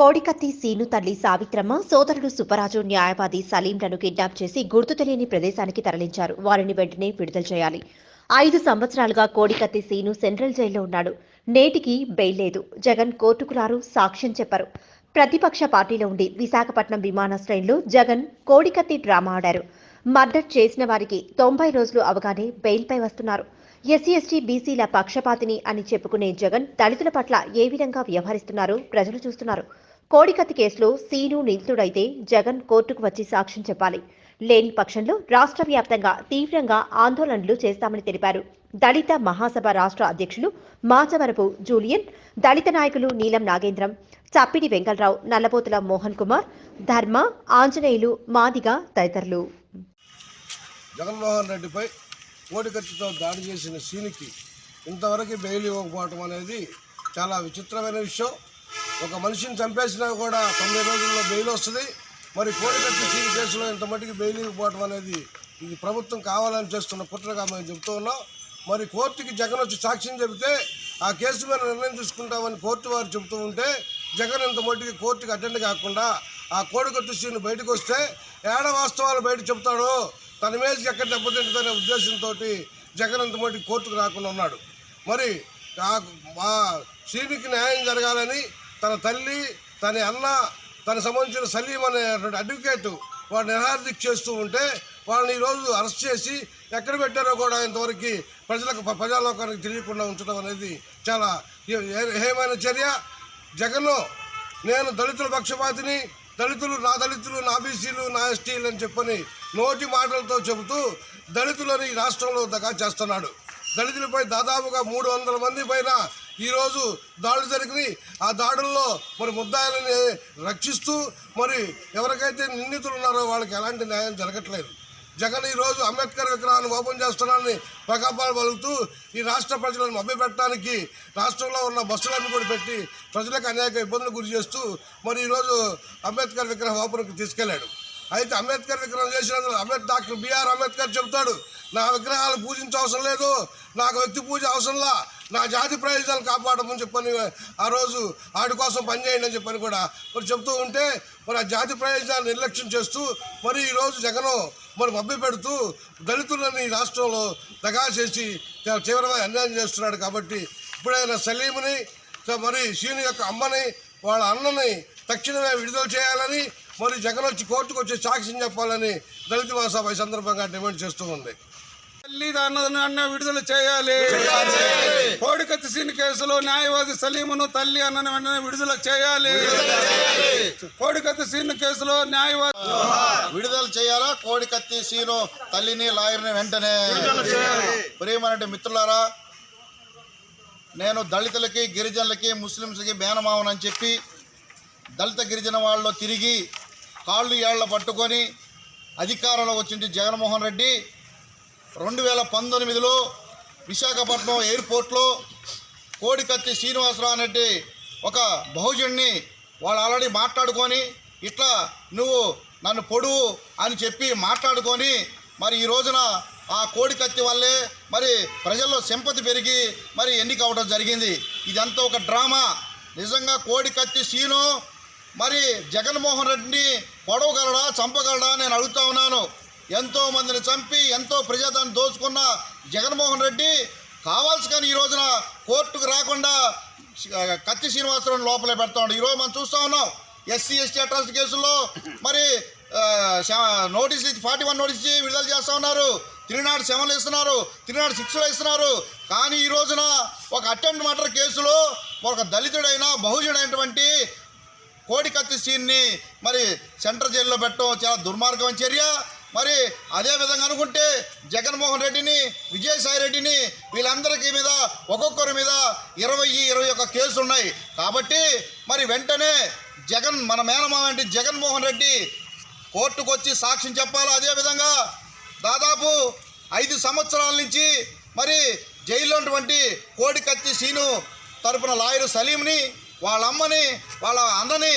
కోడికత్తి scene తల్లి సావిత్రమ్మ, సోదరుడు సుబ్బరాజు న్యాయవాది సలీంలను కిడ్నాప్ చేసి గుర్తు తెలియని ప్రదేశానికి తరలించారు. వారిని వెంటనే విడుదల చేయాలి. 5 సంవత్సరాలుగా కోడికత్తి సీను సెంట్రల్ జైల్లో ఉన్నాడు. నేటికి బెయిల్ లేదు. జగన్ కోర్టుకు రారు, సాక్ష్యం చెప్పరు. ప్రతిపక్ష పార్టీలో ఉండి విశాఖపట్నం విమానాశ్రయంలో జగన్ కోడికత్తి డ్రామా ఆడారు. మర్డర్ చేసిన వారికి 90 రోజులు అవగానే బెయిల్పై వస్తున్నారు. ఎస్సీ ఎస్టీ బీసీల పక్షపాతిని అని చెప్పుకునే జగన్ దళితుల పట్ల ఏ విధంగా వ్యవహరిస్తున్నారో ప్రజలు చూస్తున్నారు. కోడికత్తి కేసులో సీను నిందితుడైతే జగన్ కోర్టుకు వచ్చి సాక్ష్యం చెప్పాలి. లేని పక్షంలో రాష్ట్ర వ్యాప్తంగా తీవ్రంగా ఆందోళనలు చేస్తామని తెలిపారు. దళిత మహాసభ రాష్ట్ర అధ్యక్షులు మాచవరపు జూలియన్, దళిత నాయకులు నీలం నాగేంద్రం, చప్పిడి వెంకట్రావు, నల్లబోతుల మోహన్ కుమార్, ధర్మ, ఆంజనేయులు, మాదిగ తదితరులు. జగన్మోహన్ రెడ్డిపై కోడికత్తితో దాడి చేసిన సీనికి ఇంతవరకు బెయిల్ ఇవ్వకపోవటం అనేది చాలా విచిత్రమైన విషయం. ఒక మనిషిని చంపేసినా కూడా 90 రోజుల్లో బెయిల్ వస్తుంది. మరి కోడికత్తి సీని కేసులో ఇంత మటుకు బెయిల్ ఇవ్వకపోవటం అనేది ఇది ప్రభుత్వం కావాలని చేస్తున్న కుట్రగా మేము చెబుతూ ఉన్నాం. మరి కోర్టుకి జగన్ వచ్చి సాక్ష్యం చెబితే ఆ కేసు మీద నిర్ణయం తీసుకుంటామని కోర్టు వారు చెబుతూ ఉంటే జగన్ ఇంత మటుకు కోర్టుకి అటెండ్ కాకుండా ఆ కోడికత్తి సీన్ బయటకు వస్తే ఏడ వాస్తవాలు బయట చెబుతాడో, తన మీద ఎక్కడ దెబ్బతింటుందనే ఉద్దేశంతో జగన్ ఇంత మటుకు కోర్టుకు రాకుండా ఉన్నాడు. మరి ఆ సీనికి న్యాయం జరగాలని తన తల్లి, తన అన్న, తనకు సంబంధించిన సలీం అనేటువంటి అడ్వకేటు వాడు నిరాదీక్ష చేస్తూ ఉంటే వాళ్ళని ఈరోజు అరెస్ట్ చేసి ఎక్కడ పెట్టారో కూడా ఇంతవరకు ప్రజాలోకానికి తెలియకుండా ఉంచడం అనేది చాలా హేయమైన చర్య. జగన్ నేను దళితుల పక్షపాతిని, దళితులు నా బీసీలు, నా ఎస్టీలు అని చెప్పని నోటి మాటలతో చెబుతూ దళితులని రాష్ట్రంలో దగా చేస్తున్నాడు. దళితులపై దాదాపుగా 300 మంది పైన ఈరోజు దాడులు జరిగినాయి. ఆ దాడుల్లో మరి ముద్దాయిలని రక్షిస్తూ మరి ఎవరికైతే నిందితులు ఉన్నారో వాళ్ళకి ఎలాంటి న్యాయం జరగట్లేదు. జగన్ ఈరోజు అంబేద్కర్ విగ్రహాన్ని ఓపెన్ చేస్తున్నానని ప్రకాపాలు పలుకుతూ ఈ రాష్ట్ర ప్రజలను మభ్యపెట్టడానికి రాష్ట్రంలో ఉన్న బస్సులన్నీ కూడా పెట్టి ప్రజలకు అనేక ఇబ్బందులు గురి చేస్తూ మరి ఈరోజు అంబేద్కర్ విగ్రహం ఓపెన్కి తీసుకెళ్లాడు. అయితే అంబేద్కర్ విగ్రహం చేసినందుకు డాక్టర్ బిఆర్ అంబేద్కర్ చెబుతాడు, నా విగ్రహాలు పూజించవసరం లేదు, నాకు వ్యక్తి పూజ అవసరంలా, నా జాతి ప్రయోజనాలు కాపాడమని చెప్పని ఆ రోజు వాటి కోసం పనిచేయండి అని చెప్పని కూడా మరి చెబుతూ ఉంటే మరి ఆ జాతి ప్రయోజనాలు నిర్లక్ష్యం చేస్తూ మరి ఈరోజు జగన్ మరి మభ్య పెడుతూ దళితులని రాష్ట్రంలో దగా చేసి తీవ్రమైన అన్యాయం చేస్తున్నాడు. కాబట్టి ఇప్పుడైనా సలీంని మరి సీని యొక్క అమ్మని వాళ్ళ అన్నని తక్షణమే విడుదల చేయాలని మరి జగన్ వచ్చి కోర్టుకు వచ్చి సాక్ష్యం చెప్పాలని దళిత మహాసభ ఈ సందర్భంగా డిమాండ్ చేస్తూ ఉంది. తల్లి విడుదల చేయాలి. కోడికత్తి సీన్ కేసులో న్యాయవాది సలీమును తల్లి అన్నని వెంటనే విడుదల చేయాలి. కోడికత్తి సీన్ కేసులో న్యాయవాది విడుదల చేయాలా. కోడికత్తి సీను తల్లిని, లాయర్ని వెంటనే ప్రియమైన మిత్రులారా, నేను దళితులకి, గిరిజనులకి, ముస్లింస్కి మేనమావనని చెప్పి దళిత గిరిజన వాళ్ళలో తిరిగి కాళ్ళు ఏళ్ల పట్టుకొని అధికారంలో వచ్చింది జగన్మోహన్ రెడ్డి 2019లో విశాఖపట్నం ఎయిర్పోర్ట్లో కోడికత్తి శ్రీనివాసరావు అనేటి ఒక బహుజన్ని వాళ్ళు ఆల్రెడీ మాట్లాడుకొని ఇట్లా నువ్వు నన్ను పొడువు అని చెప్పి మాట్లాడుకొని మరి ఈ రోజున ఆ కోడికత్తి వల్లే మరి ప్రజల్లో సింపతి పెరిగి మరి ఎన్నిక అవ్వడం జరిగింది. ఇదంతా ఒక డ్రామా. నిజంగా కోడికత్తి సీను మరి జగన్మోహన్ రెడ్డిని పొడవగలడా, చంపగలడా నేను అడుగుతా ఉన్నాను. ఎంతోమందిని చంపి ఎంతో ప్రజాదాన్ని దోచుకున్న జగన్మోహన్ రెడ్డి కావాల్సి కానీ ఈ రోజున కోర్టుకు రాకుండా కత్తి శ్రీనివాసరావుని లోపలే పెడతా ఉన్నాడు. ఈరోజు మనం చూస్తూ ఉన్నాం ఎస్సీ ఎస్టీ అట్రాసిటీ కేసుల్లో మరి నోటీస్ 41 నోటీస్ ఇచ్చి విడుదల చేస్తూ ఉన్నారు. 307 ఇస్తున్నారు, 306 ఇస్తున్నారు. కానీ ఈ రోజున ఒక అటెంప్ట్ మర్డర్ కేసులో ఒక దళితుడైన బహుజుడైనటువంటి కోడికత్తి సీన్ని మరి సెంట్రల్ జైల్లో పెట్టడం చాలా దుర్మార్గమైన చర్య. మరి అదేవిధంగా అనుకుంటే జగన్మోహన్ రెడ్డిని, విజయసాయి రెడ్డిని వీళ్ళందరికీ మీద ఒక్కొక్కరి మీద 20-21 కేసులు ఉన్నాయి. కాబట్టి మరి వెంటనే జగన్ మన మేనమామ అంటే జగన్మోహన్ రెడ్డి కోర్టుకు వచ్చి సాక్ష్యం చెప్పాలి. అదేవిధంగా దాదాపు 5 సంవత్సరాల నుంచి మరి జైల్లో ఉన్నటువంటి కోడికత్తి సీను తరపున లాయరు సలీంని, వాళ్ళ అమ్మని, వాళ్ళ అన్నని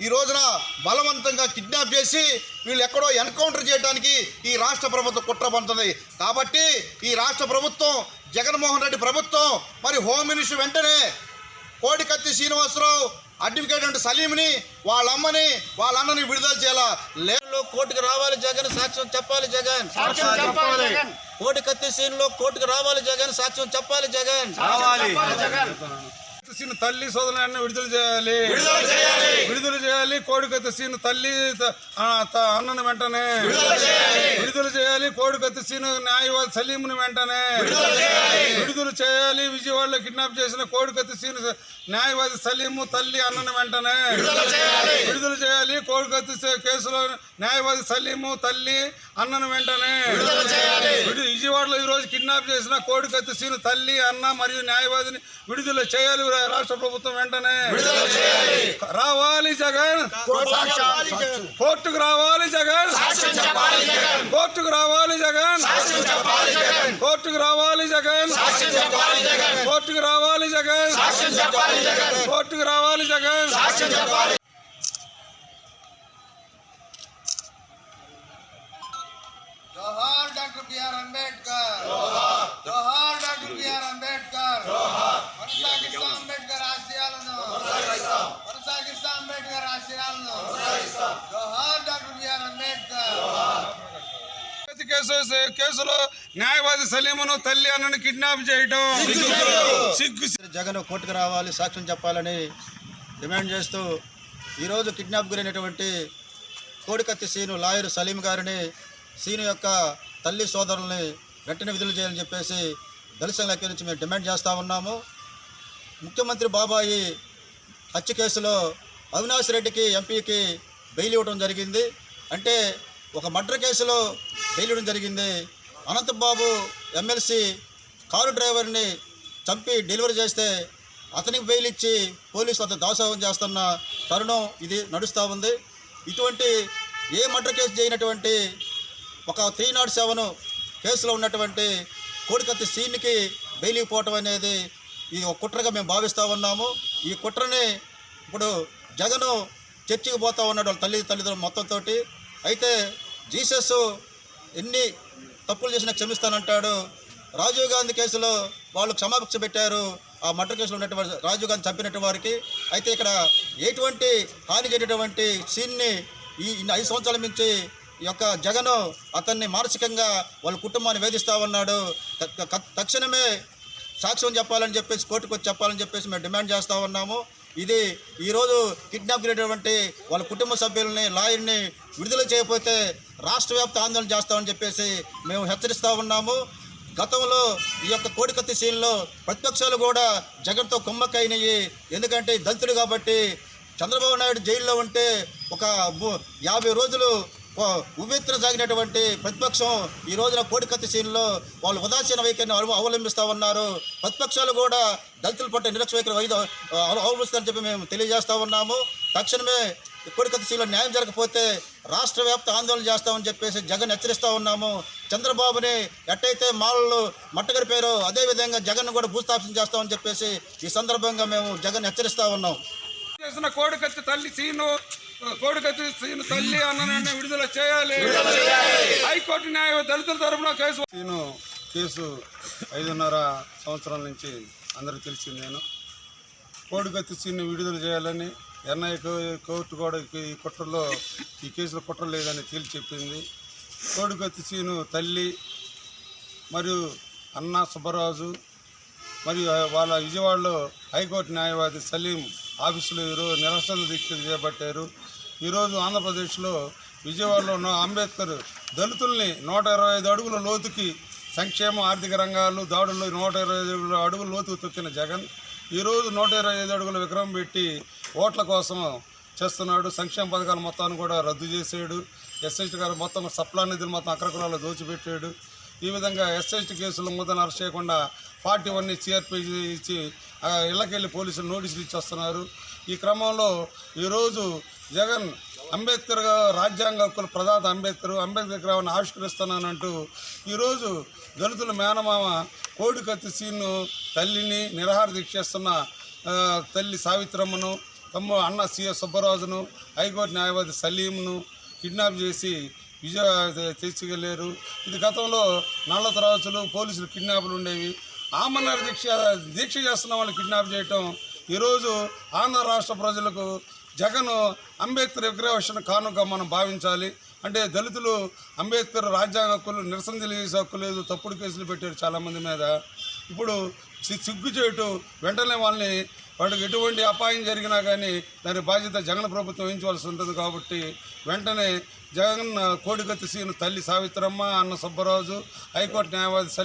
ఈ రోజున బలవంతంగా కిడ్నాప్ చేసి వీళ్ళు ఎక్కడో ఎన్కౌంటర్ చేయడానికి ఈ రాష్ట్ర ప్రభుత్వం కుట్ర పడుతుంది. కాబట్టి ఈ రాష్ట్ర ప్రభుత్వం, జగన్మోహన్ రెడ్డి ప్రభుత్వం మరి హోమ్ మినిస్టర్ వెంటనే కోడికత్తి శ్రీనివాసరావు, అడ్వకేట్ సలీంని, వాళ్ళ అమ్మని, వాళ్ళ అన్నని విడుదల చేయాలా. లేలో కోర్టుకు రావాలి జగన్, సాక్ష్యం చెప్పాలి జగన్. కోడికత్తి సీన్లో కోర్టుకు రావాలి జగన్, సాక్ష్యం చెప్పాలి జగన్. సీను తల్లి సోదరులను విడుదల చేయాలి. కోడికత్తి సీను తల్లి అన్నను వెంటనే విడుదల చేయాలి. కోడికత్తి సీను న్యాయవాది సలీంను వెంటనే విడుదల చేయాలి. విజయవాడలో కిడ్నాప్ చేసిన కోడికత్తి సీను న్యాయవాది సలీము తల్లి అన్నను వెంటనే విడుదల చేయాలి. కోడికత్తి కేసులో న్యాయవాది సలీము తల్లి అన్నను వెంటనే విజయవాడలో ఈరోజు కిడ్నాప్ చేసిన కోడికత్తి సీను తల్లి అన్న మరియు న్యాయవాదిని విడుదల చేయాలి. రాష్ట్ర ప్రభుత్వం వెంటనే రావాలి జగన్, కోర్టుకు రావాలి జగన్, కోర్టుకు రావాలి జగన్, కోర్టుకు రావాలి జగన్, కోర్టుకు రావాలి జగన్, కోర్టుకు రావాలి జగన్. జోహార్ డాక్టర్ బిఆర్ అంబేద్కర్, జోహార్ డాక్టర్ బిఆర్ అంబేద్కర్. కొనసాగిస్తాం అంబేద్కర్ ఆశయాలను, కొనసాగిస్తాం అంబేద్కర్ ఆశయాలను. జోహార్ డాక్టర్ బిఆర్ అంబేద్కర్. కేసులో న్యాయవాది సలీమును తల్లి అన్నను కిడ్నాప్ చేయడం సిగ్గు. జగన్ కోర్టుకు రావాలి, సాక్ష్యం చెప్పాలని డిమాండ్ చేస్తూ ఈరోజు కిడ్నాప్ గురైనటువంటి కోడికత్తి సీను లాయర్ సలీం గారిని, సీను యొక్క తల్లి సోదరుల్ని వెంటనే విడుదల చేయాలని చెప్పేసి దళిత సంఘాల నుంచి మేము డిమాండ్ చేస్తూ ఉన్నాము. ముఖ్యమంత్రి బాబాయి హత్య కేసులో అవినాష్ రెడ్డికి ఎంపీకి బెయిల్ ఇవ్వడం జరిగింది. అంటే ఒక మర్డర్ కేసులో బెయిల్ ఇవ్వడం జరిగింది. అనంతబాబు ఎమ్మెల్సీ కారు డ్రైవర్ని చంపి డెలివరీ చేస్తే అతనికి బెయిల్ ఇచ్చి పోలీసులు అతను దాసోహం చేస్తున్న తరుణం ఇది నడుస్తూ ఉంది. ఇటువంటి ఏ మర్డర్ కేసు చేయనటువంటి ఒక 307 కేసులో ఉన్నటువంటి కోడికత్తి సీన్కి బెయిల్ ఇవ్వకపోవటం అనేది ఈ ఒక కుట్రగా మేము భావిస్తూ ఉన్నాము. ఈ కుట్రని ఇప్పుడు జగను చర్చికి పోతూ ఉన్నాడు వాళ్ళ తల్లిదండ్రులు మొత్తంతో. అయితే జీసస్ ఎన్ని తప్పులు చేసినా క్షమిస్తానంటాడు. రాజీవ్ గాంధీ కేసులో వాళ్ళు క్షమాభిక్ష పెట్టారు ఆ మర్డర్ కేసులో ఉన్నటువంటి రాజీవ్ గాంధీ చంపినట్టు వారికి. అయితే ఇక్కడ ఎటువంటి హాని చేయనటువంటి సీన్ని ఈ 5 సంవత్సరాల నుంచి ఈ యొక్క జగను అతన్ని మానసికంగా వాళ్ళ కుటుంబాన్ని వేధిస్తూ ఉన్నాడు. తక్షణమే సాక్ష్యం చెప్పాలని చెప్పేసి కోర్టుకు వచ్చి చెప్పాలని చెప్పేసి మేము డిమాండ్ చేస్తూ ఉన్నాము. ఇది ఈరోజు కిడ్నాప్ చేసినటువంటి వాళ్ళ కుటుంబ సభ్యులని, లాయర్ని విడుదల చేయకపోతే రాష్ట్ర వ్యాప్త ఆందోళన చేస్తామని చెప్పేసి మేము హెచ్చరిస్తూ ఉన్నాము. గతంలో ఈ యొక్క కోడికత్తి సీన్లో ప్రతిపక్షాలు కూడా జగన్తో కుమ్మక్కైనవి. ఎందుకంటే దళితుడు కాబట్టి చంద్రబాబు నాయుడు జైల్లో ఉంటే ఒక 50 రోజులు ఉవ్వెత్తున సాగినటువంటి ప్రతిపక్షం ఈ రోజున కోడికత్తి సీన్లో వాళ్ళు ఉదాసీన వైఖరిని అవలంబిస్తూ ఉన్నారు. ప్రతిపక్షాలు కూడా దళితుల పట్ల నిరక్ష వైఖరి అవలంబిస్తారని చెప్పి మేము తెలియజేస్తూ ఉన్నాము. తక్షణమే కోడికత్తి సీన్లో న్యాయం జరగకపోతే రాష్ట్ర వ్యాప్త ఆందోళన చేస్తామని చెప్పేసి జగన్ హెచ్చరిస్తూ ఉన్నాము. చంద్రబాబుని ఎట్టయితే మాలలు మట్టగరిపారో అదేవిధంగా జగన్ కూడా భూస్థాపన చేస్తామని చెప్పేసి ఈ సందర్భంగా మేము జగన్ హెచ్చరిస్తూ ఉన్నాం. చేసిన కోడికత్తి తల్లి అన్ననే విడుదల చేయాలి. హైకోర్టు న్యాయ దళితుల తరఫున కేసు 5.5 సంవత్సరాల నుంచి అందరికి తెలిసింది. నేను కోడికత్తి సీను విడుదల చేయాలని ఎన్ఐ కోర్టు కూడా ఈ కుట్రలో ఈ కేసులో కుట్ర లేదని తేల్చి చెప్పింది. కోడికత్తి సీను తల్లి మరియు అన్న సుబ్బరాజు మరియు వాళ్ళ విజయవాడలో హైకోర్టు న్యాయవాది సలీం ఆఫీసులో ఈరోజు నిరసన దీక్ష చేపట్టారు. ఈరోజు ఆంధ్రప్రదేశ్లో విజయవాడలో ఉన్న అంబేద్కర్ దళితుల్ని 125 అడుగుల లోతుకి సంక్షేమ ఆర్థిక రంగాలు దాడుల్లో 125 అడుగుల లోతుకు తొక్కిన జగన్ ఈరోజు 125 అడుగుల విగ్రహం పెట్టి ఓట్ల కోసం చేస్తున్నాడు. సంక్షేమ పథకాల మొత్తాన్ని కూడా రద్దు చేసాడు. ఎస్ఎస్టీ గారు మొత్తం సప్లా నిధులు మొత్తం అక్రకులాల్లో దోచిపెట్టాడు. ఈ విధంగా ఎస్ఎస్టీ కేసులు ముద్దను అరెస్ట్ చేయకుండా 41 సిఆర్పీ ఇచ్చి ఇళ్ళకెళ్ళి పోలీసులు నోటీసులు ఇచ్చి వస్తున్నారు. ఈ క్రమంలో ఈరోజు జగన్ అంబేద్కర్ రాజ్యాంగ హక్కుల ప్రదాత అంబేద్కర్ విగ్రహాన్ని ఆవిష్కరిస్తున్నానంటూ ఈరోజు దళితుల మేనమామ కోడికత్తి సీను తల్లిని నిరాహార దీక్ష చేస్తున్న తల్లి సావిత్రమ్మను, అన్న సిఎస్ సుబ్బరాజును, హైకోర్టు న్యాయవాది సలీంను కిడ్నాప్ చేసి విజయవాడ తీసుకెళ్లారు. ఇది గతంలో నల్ల త్రాసులు పోలీసులు కిడ్నాపులు ఉండేవి. ఆమరణ దీక్ష చేస్తున్న వాళ్ళు కిడ్నాప్ చేయటం ఈరోజు ఆంధ్ర రాష్ట్ర ప్రజలకు జగన్ అంబేద్కర్ విగ్రహావిష్కరణ కానుక మనం భావించాలి. అంటే దళితులు అంబేద్కర్ రాజ్యాంగ హక్కులు నిరసన తెలియజేసే హక్కు లేదు, తప్పుడు కేసులు పెట్టారు చాలామంది మీద. ఇప్పుడు సిగ్గు చేయటం వెంటనే వాళ్ళకి ఎటువంటి అపాయం జరిగినా కానీ దాని బాధ్యత జగన్ ప్రభుత్వం వహించవలసి ఉంటుంది. కాబట్టి వెంటనే జగన్ కోడికత్తి సీను తల్లి సావిత్రమ్మ, అన్న సుబ్బరాజు, హైకోర్టు న్యాయవాది